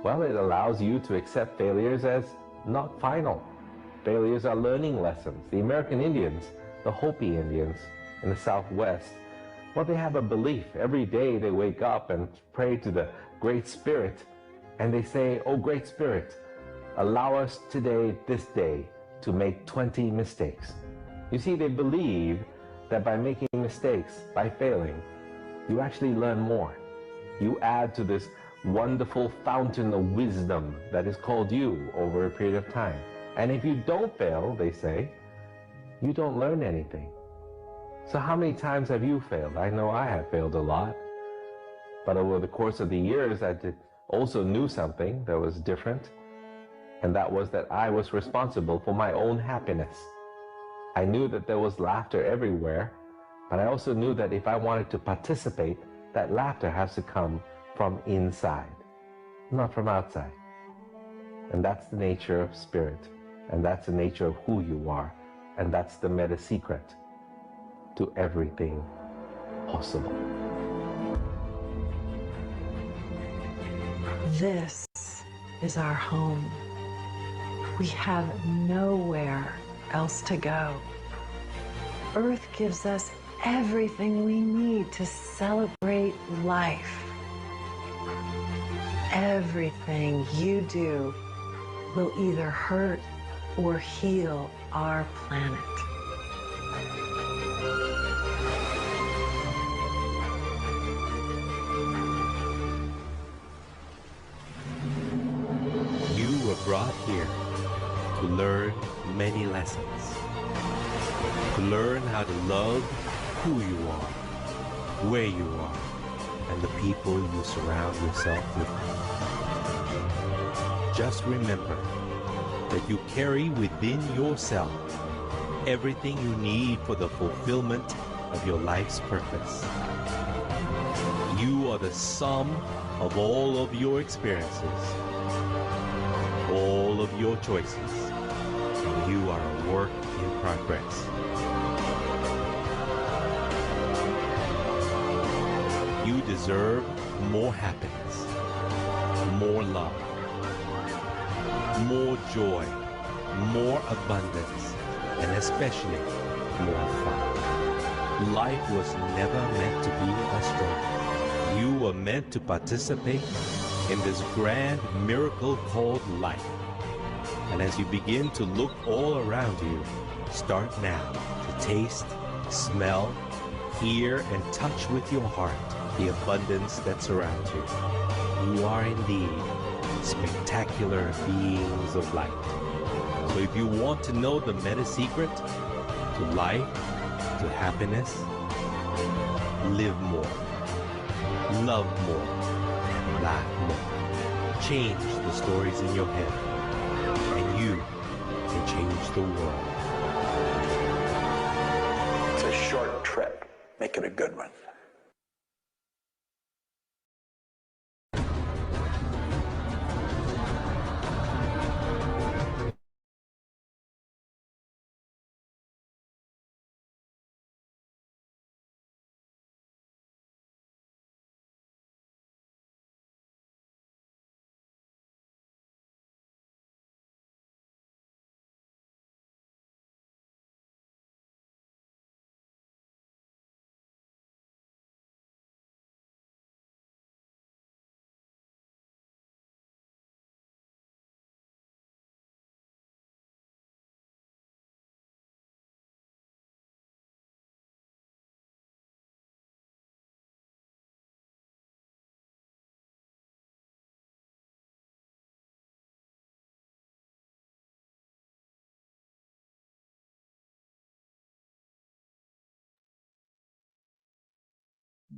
well, it allows you to accept failures as not final. Failures are learning lessons. The American Indians, the Hopi Indians in the Southwest, well, they have a belief. Every day they wake up and pray to the Great Spirit, and they say, "Oh, Great Spirit, allow us today, this day, to make 20 mistakes." You see, they believe that by making mistakes, by failing, you actually learn more. You add to this wonderful fountain of wisdom that is called you over a period of time. And if you don't fail, they say, you don't learn anything. So how many times have you failed? I know I have failed a lot. But over the course of the years, I also knew something that was different. And that was that I was responsible for my own happiness. I knew that there was laughter everywhere, but I also knew that if I wanted to participate, that laughter has to come from inside, not from outside. And that's the nature of spirit, and that's the nature of who you are, and that's the meta secret to everything possible. This is our home. We have nowhere else to go. Earth gives us everything we need to celebrate life. Everything you do will either hurt or heal our planet. You were brought here to learn many lessons. To learn how to love who you are, where you are, and the people you surround yourself with. Just remember that you carry within yourself everything you need for the fulfillment of your life's purpose. You are the sum of all of your experiences, all of your choices, and you are a work in progress. You deserve more happiness, more love, more joy, more abundance, and especially more fun. Life was never meant to be a struggle. You were meant to participate in this grand miracle called life. And as you begin to look all around you, start now to taste, smell, hear, and touch with your heart the abundance that surrounds you. You are indeed spectacular beings of light. So if you want to know the meta secret to life, to happiness, live more, love more, and laugh more. Change the stories in your head, and you can change the world. It's a short trip. Make it a good one.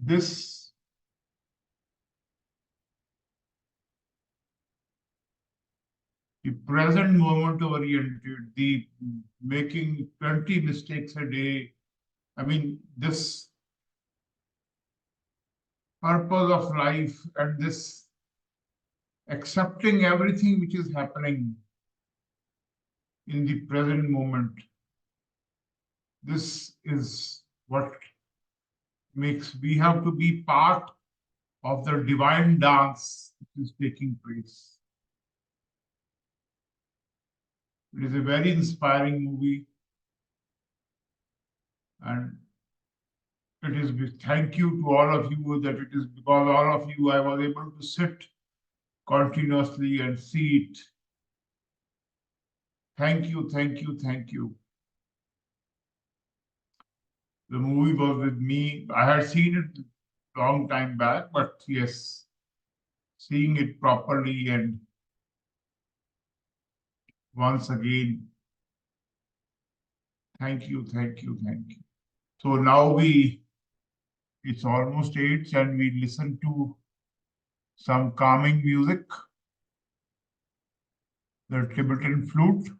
This the present moment oriented, the making 20 mistakes a day. I mean, this purpose of life and this accepting everything which is happening in the present moment. This is what makes we have to be part of the divine dance which is taking place. It is a very inspiring movie, and it is with thank you to all of you that it is because all of you I was able to sit continuously and see it. Thank you, thank you, thank you. The movie was with me. I had seen it a long time back, but yes, seeing it properly and once again, thank you, thank you, thank you. So now it's almost 8 and we listen to some calming music, the Tibetan flute.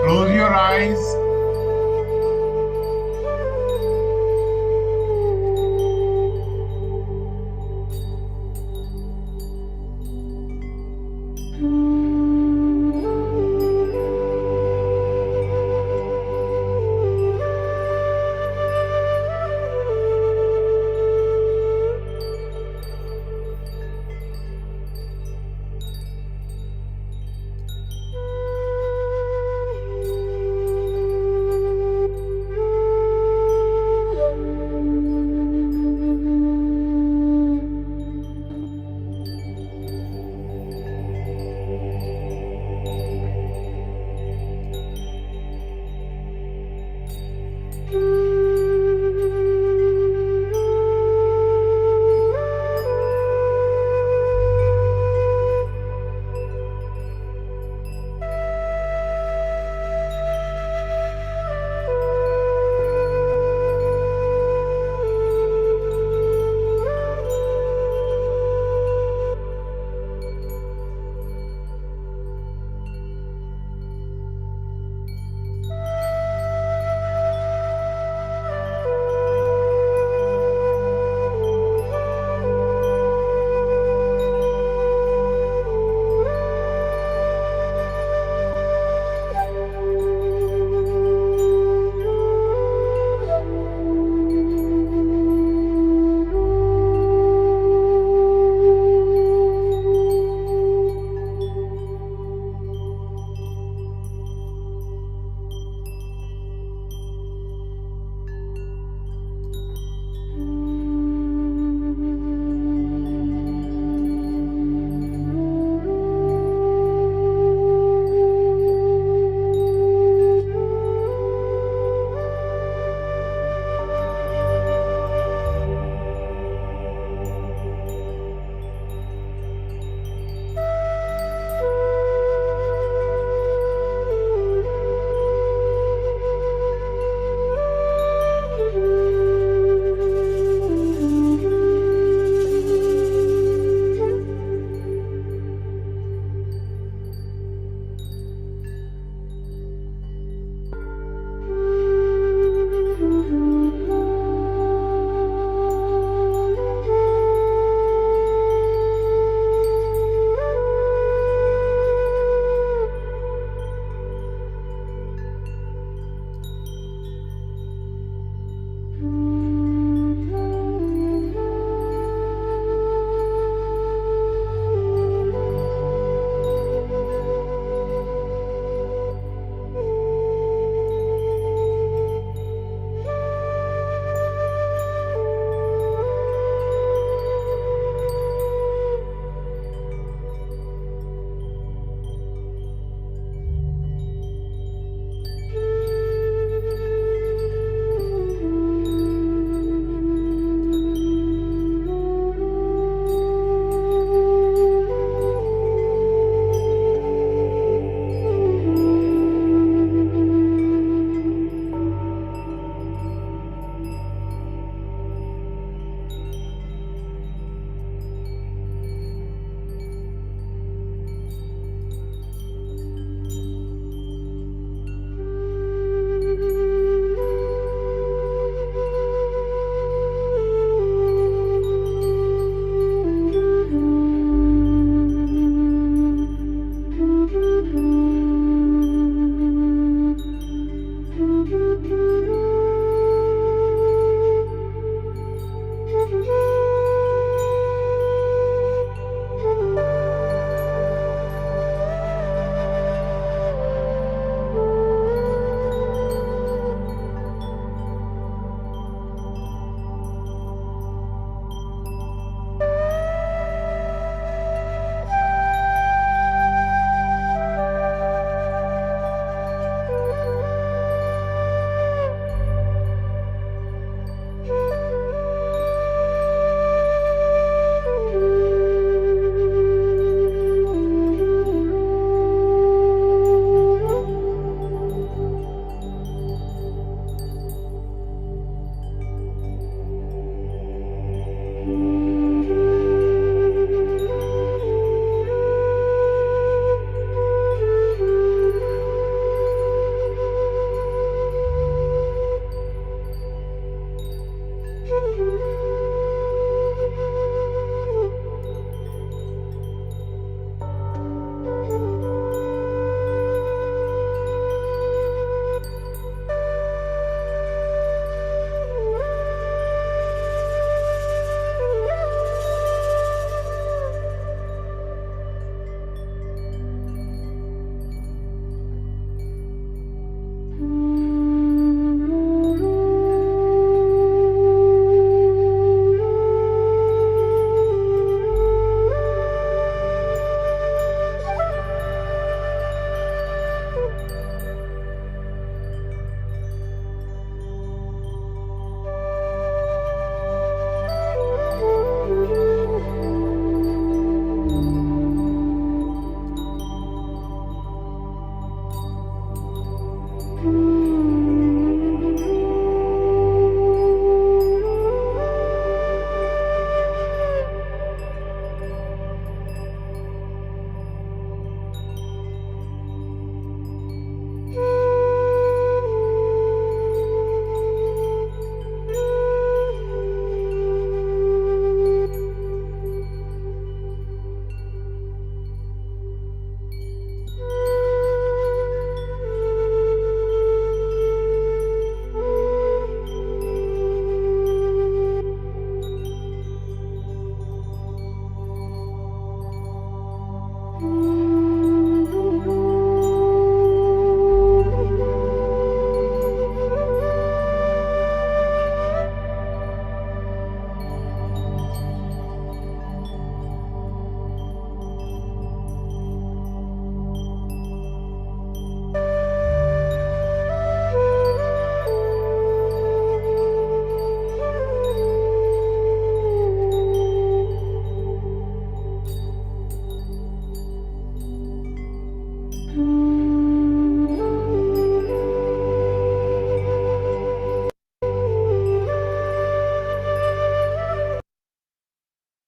Close your eyes.